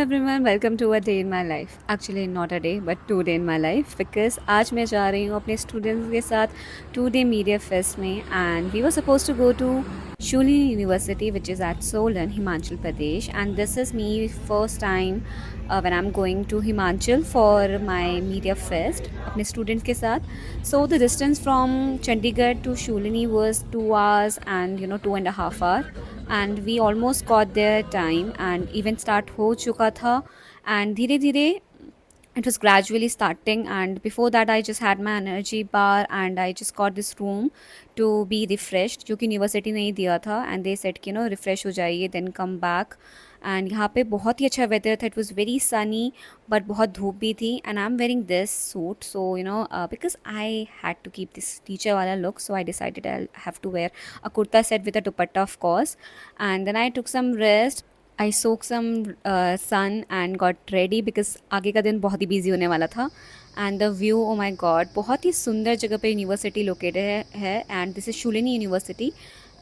Everyone, welcome to a day in my life. Actually not a day but 2 day in my life, because आज मैं जा रही हूँ अपने स्टूडेंट्स के साथ 2 डे मीडिया फेस्ट में। And we were suppose to go to Shoolini university which is at Solan, Himachal Pradesh. And this is me first time when I'm going to Himachal for my media fest अपने students के साथ. So the distance from Chandigarh to Shulini was 2 hours and 2.5 hour, and we almost got there time and event start हो चुका था. And धीरे धीरे it was gradually starting, and before that I just had my energy bar and I just got this room to be refreshed, जो कि university ने ही दिया था. एंड दे सेट कि रिफ़्रेश हो जाइए देन कम बैक. एंड यहाँ पे बहुत ही अच्छा वेदर था. It was very sunny but बहुत धूप भी थी. And I am wearing this suit, so because I had to keep this teacher वाला look, so I decided I have to wear a kurta set with a dupatta of course. And then I took some rest. I soak some sun and got ready because आगे का दिन बहुत ही busy होने वाला था. And the view, O my God, बहुत ही सुंदर जगह पे यूनिवर्सिटी लोकेटेड है. And this is Shoolini university.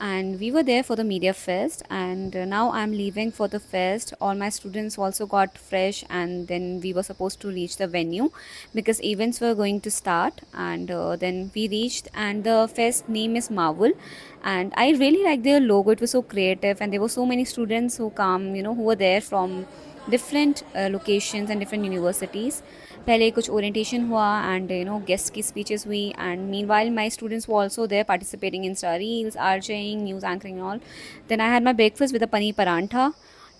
And we were there for the media fest, and now I'm leaving for the fest. All my students also got fresh, and then we were supposed to reach the venue because events were going to start. And then we reached, and the fest name is Marvel. And I really like their logo. It was so creative, and there were so many students who come, who were there from different locations and different universities. पहले कुछ orientation हुआ and guest की speeches हुई. And meanwhile my students were also there participating in star reels, arching, news anchoring all. Then I had my breakfast with a paneer paratha.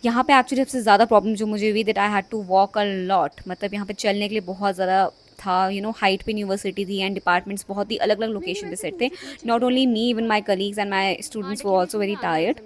यहाँ पे actually सबसे ज़्यादा problem जो मुझे हुई, that I had to walk a lot. मतलब यहाँ पे चलने के लिए बहुत ज़्यादा था. हाइट पे यूनिवर्सिटी थी एंड डिपार्टमेंट्स बहुत ही अलग अलग लोकेशन पे सेट थे. Not only me, even my colleagues and my students were also very tired.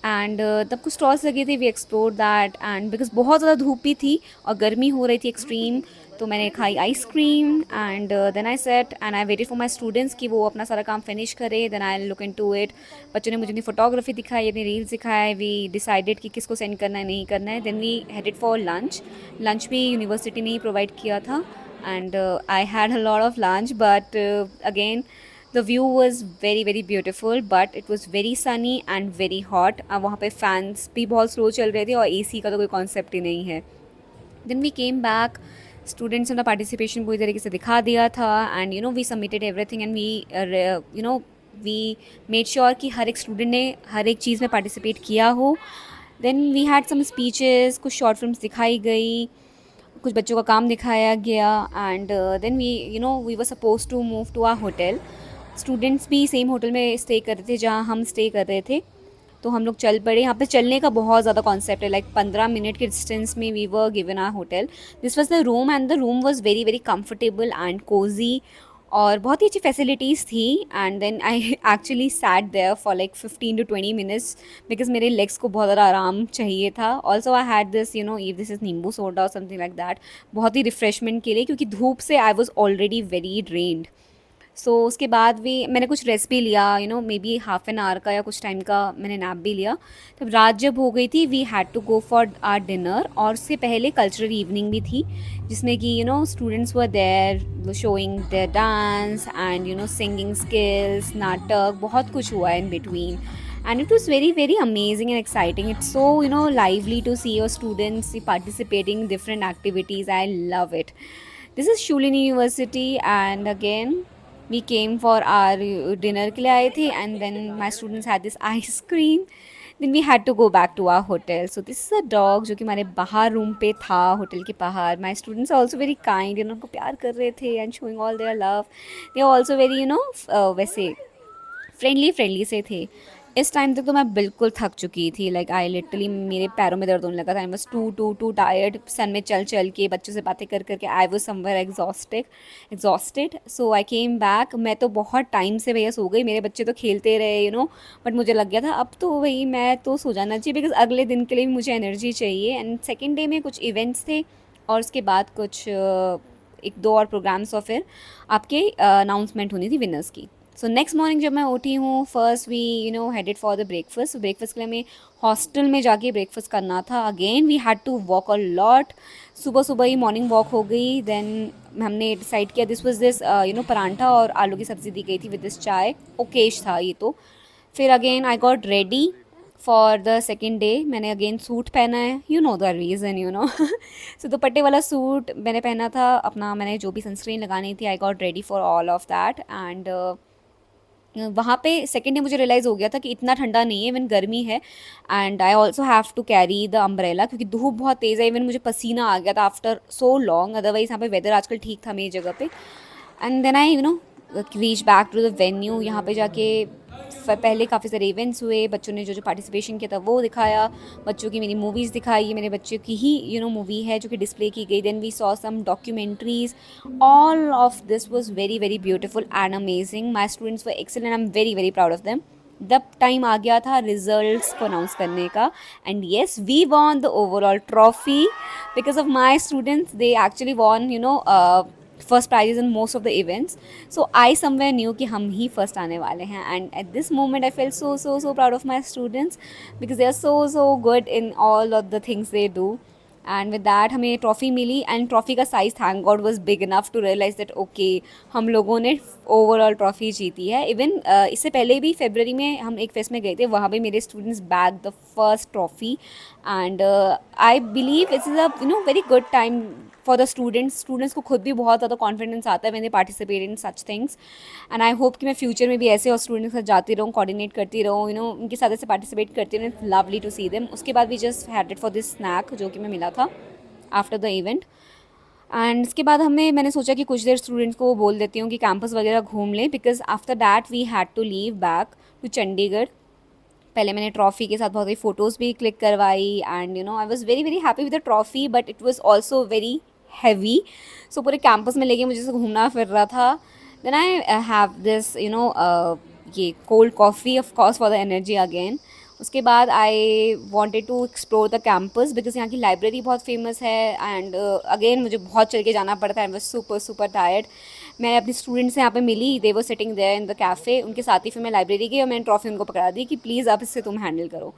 And तब कुछ स्टॉल्स लगे थे, we explore that. And because बहुत ज़्यादा धूप भी थी और गर्मी हो रही थी एक्सट्रीम, तो मैंने खाई ice cream. And then I sat and I waited for my students कि वो अपना सारा काम फिनिश करे. Then I look into it. बच्चों ने मुझे अपनी फोटोग्राफी दिखाई, अपनी रील्स दिखाए. वी डिसाइडेड कि किसको सेंड करना है, नहीं करना है. Then we headed for lunch. Lunch भी यूनिवर्सिटी ने ही प्रोवाइड किया था. And I had a lot of lunch, but again the view was very very beautiful, but it was very sunny and very hot. अब वहाँ पे fans भी बहुत स्लो चल रहे थे और एसी का तो कोई कॉन्सेप्ट ही नहीं है. Then we came back. Students ने पार्टिसिपेशन पूरी तरीके से दिखा दिया था. And we submitted everything and we made sure कि हर एक स्टूडेंट ने हर एक चीज़ में पार्टिसिपेट किया हो. Then we had some speeches, कुछ शॉर्ट फिल्म्स दिखाई गई, कुछ बच्चों का काम दिखाया गया. And then we were suppose to move to our hotel. Students भी सेम होटल में स्टे कर रहे थे जहाँ हम स्टे कर रहे थे, तो हम लोग चल पड़े. यहाँ पे चलने का बहुत ज़्यादा कॉन्सेप्ट है. लाइक 15 मिनट के डिस्टेंस में we were given our hotel. This was the room and the room was very very comfortable and cosy, और बहुत ही अच्छी फैसिलिटीज़ थी. And then I actually sat there for like 15 to 20 minutes because मेरे legs को बहुत ज़्यादा आराम चाहिए था. Also I had this if this is नींबू सोडा और समथिंग लाइक दैट, बहुत ही रिफ्रेशमेंट के लिए, क्योंकि धूप से I was already very drained. So उसके बाद भी मैंने कुछ रेस्ट भी लिया, maybe half an hour का या कुछ टाइम का मैंने नैप भी लिया. तब रात जब हो गई थी, we had to go for our dinner. और उससे पहले कल्चरल इवनिंग भी थी, जिसमें कि students were there showing their dance and singing skills, नाटक, बहुत कुछ हुआ in between. And it was very very amazing and exciting. It's so lively to see your students participating in different activities. I love it. This is Shulini University, and again we came for our dinner के लिए आए थे. And then my students had this ice cream. Then we had to go back to our hotel. So this is a dog जो कि हमारे बाहर room पे था, होटल के बाहर. My students are also very kind, उनको प्यार कर रहे थे and showing all their love. They are also very वैसे फ्रेंडली से थे. इस टाइम तक तो मैं बिल्कुल थक चुकी थी. लाइक आई लिटरली, मेरे पैरों में दर्द होने लगा था. I was too tired. Sun में चल चल के, बच्चों से बातें कर करके I was somewhere exhausted. So I came back. मैं तो बहुत टाइम से भैया सो गई. मेरे बच्चे तो खेलते रहे बट मुझे लग गया था अब तो भाई मैं तो सो जाना चाहिए, बिकॉज अगले दिन के लिए भी मुझे एनर्जी चाहिए. एंड सेकेंड डे में कुछ इवेंट्स थे, और उसके बाद कुछ एक दो और प्रोग्राम्स, और फिर आपके अनाउंसमेंट होनी थी विनर्स की. सो नेक्स्ट मॉर्निंग जब मैं उठी हूँ, first we headed for the breakfast. Breakfast के लिए हमें हॉस्टल में जाके ब्रेकफास्ट करना था. Again we had to walk a lot. सुबह सुबह ही मॉर्निंग वॉक हो गई. देन हमने डिसाइड किया, दिस वाज दिस परांठा और आलू की सब्ज़ी दी गई थी विद दिस चाय. ओकेश था ये तो. फिर again I got ready for the second day मैंने अगेन सूट पहना है, you know the reason, you know. So दुपट्टे वाला सूट मैंने पहना था अपना, मैंने जो भी सनस्क्रीन लगानी थी, आई got ready for all of that. And वहाँ पे सेकेंड डे मुझे रियलाइज़ हो गया था कि इतना ठंडा नहीं है, इवन गर्मी है। And I also have to carry the umbrella क्योंकि धूप बहुत तेज़ है, इवन मुझे पसीना आ गया था आफ्टर सो लॉन्ग, अदरवाइज़ यहाँ पे वेदर आजकल ठीक था मेरी जगह पे। And then I reach back to the venue. यहाँ पे जाके पहले काफ़ी सारे इवेंट्स हुए, बच्चों ने जो जो पार्टिसिपेशन किया था वो दिखाया, बच्चों की मेरी मूवीज़ दिखाई, ये मेरे बच्चों की ही मूवी है जो कि डिस्प्ले की गई। Then we saw some documentaries, all of this was very very beautiful and amazing. My students were excellent, I am very very proud of them. जब टाइम आ गया था रिजल्ट्स को अनाउंस करने का, and yes we won the overall trophy because of my students, they actually won first prizes in most of the events. So I somewhere knew कि हम ही फर्स्ट आने वाले हैं, and at this moment I feel so so so proud of my students because they are so so good in all of the things they do. And with that हमें trophy मिली, एंड trophy का size thank God was big enough to realise that okay हम लोगों ने overall trophy जीती है। Even इससे पहले भी फरवरी में हम एक फेस्ट में गए थे, वहाँ भी मेरे students bag the first trophy. And I believe it's is a very good time for the students को खुद भी बहुत ज़्यादा कॉन्फिडेंस आता है when they participate in such things. And I hope कि मैं फ्यूचर में भी ऐसे और स्टूडेंट्स के साथ जाती रहूँ, कोऑर्डिनेट करती रहूँ, उनके साथ ऐसे पार्टिसिपेट करती रहूँ। It's lovely to see them. उसके बाद we just had it for this snack जो कि मैं मिला था आफ्टर द इवेंट। एंड इसके बाद मैंने सोचा कि कुछ देर स्टूडेंट्स को बोल देती हूँ कि कैंपस वगैरह घूम लें, because after that we had to leave back to Chandigarh. पहले मैंने ट्रॉफ़ी के साथ बहुत सारी फ़ोटोज़ भी क्लिक करवाई, and I was very very happy with the trophy, but it was also very heavy. So पूरे कैंपस में लेके मुझे से घूमना फिर रहा था। देन आई हैव दिस ये cold coffee of course for the energy again. उसके बाद I wanted to explore the campus because यहाँ की लाइब्रेरी बहुत फेमस है, एंड अगेन मुझे बहुत चल के जाना पड़ता है। I was super super tired. मैं अपनी स्टूडेंट्स से यहाँ पे मिली, they were sitting there in the cafe, उनके साथ ही फिर मैं लाइब्रेरी गई और मैंने ट्रॉफ़ी उनको पकड़ा दी कि प्लीज़ आप इससे तुम हैंडल करो।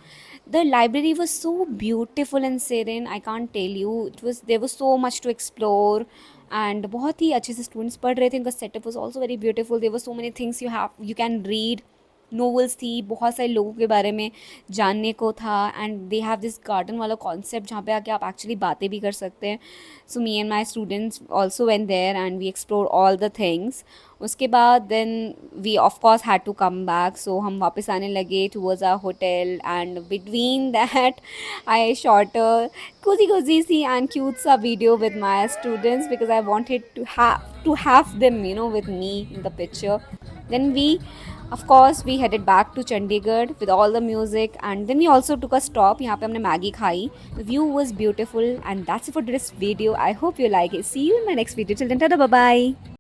The library was so beautiful and serene, I can't tell you, it was there was so much to explore. And बहुत ही अच्छे से स्टूडेंट्स पढ़ रहे थे, उनका setup was also very beautiful. There were so many things you can read, novels थी, बहुत सारे लोगों के बारे में जानने को था। And they have this garden वाला कॉन्सेप्ट जहाँ पे आके आप एक्चुअली बातें भी कर सकते हैं। So me and my students also went there and we explore all the things. उसके बाद then we of course had to come back, so हम वापस आने लगे towards our hotel, and between that I shot a cozy सी and cute सा video with my students because I wanted to have them with me in the picture. Then we of course we headed back to Chandigarh with all the music, and then we also took a stop. यहाँ पे हमने Maggi खाई. The view was beautiful, and that's it for this video. I hope you like it. See you in my next video. Till then, tada, bye bye.